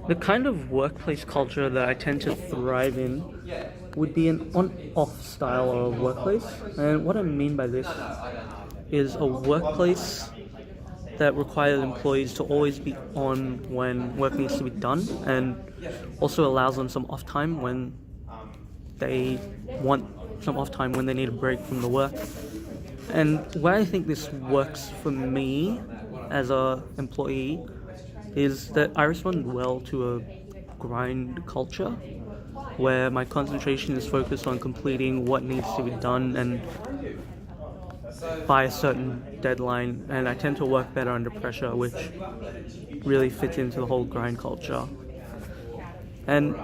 The kind of workplace culture that I tend to thrive in would be an on-off style of workplace. And what I mean by this is a workplace that requires employees to always be on when work needs to be done and also allows them some off time when they want some off time when they need a break from the work. And why I think this works for me as a employee is that I respond well to a grind culture where my concentration is focused on completing what needs to be done and by a certain deadline, and I tend to work better under pressure, which really fits into the whole grind culture. And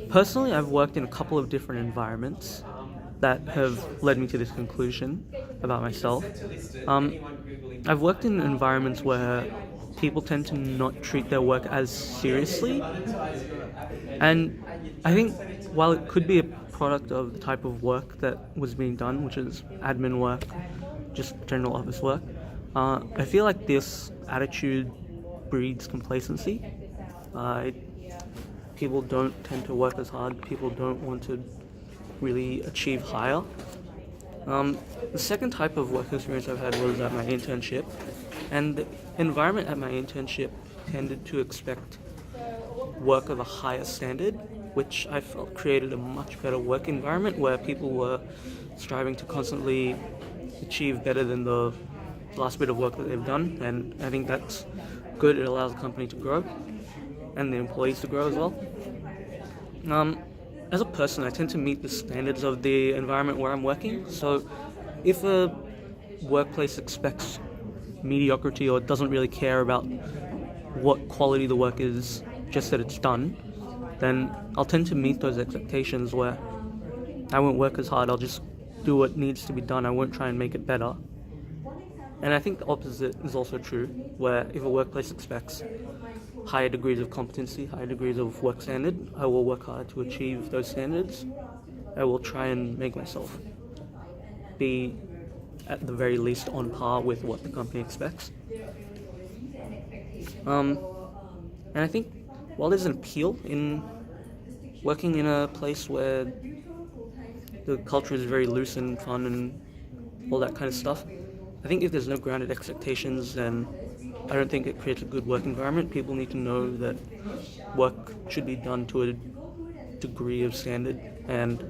personally, I've worked in a couple of different environments that have led me to this conclusion about myself. I've worked in environments where people tend to not treat their work as seriously, and I think while it could be a product of the type of work that was being done, which is admin work, just general office work, I feel like this attitude breeds complacency. Uh, People don't tend to work as hard. People don't want to really achieve higher. The second type of work experience I've had was at my internship, and the environment at my internship tended to expect work of a higher standard, which I felt created a much better work environment where people were striving to constantly achieve better than the last bit of work that they've done, and I think that's good. It allows the company to grow and the employees to grow as well. As a person, I tend to meet the standards of the environment where I'm working. So if a workplace expects mediocrity or doesn't really care about what quality the work is, just that it's done, then I'll tend to meet those expectations where I won't work as hard. I'll just do what needs to be done. I won't try and make it better. And I think the opposite is also true, where if a workplace expects higher degrees of competency, higher degrees of work standard, I will work hard to achieve those standards. I will try and make myself be at the very least on par with what the company expects. And I think while there's an appeal in working in a place where the culture is very loose and fun and all that kind of stuff, I think if there's no grounded expectations, then I don't think it creates a good work environment. People need to know that work should be done to a degree of standard, and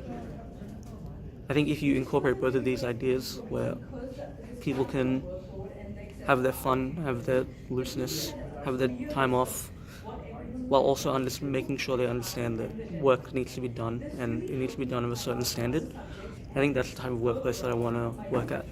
I think if you incorporate both of these ideas where people can have their fun, have their looseness, have their time off, while also making sure they understand that work needs to be done and it needs to be done of a certain standard, I think that's the type of workplace that I want to work at.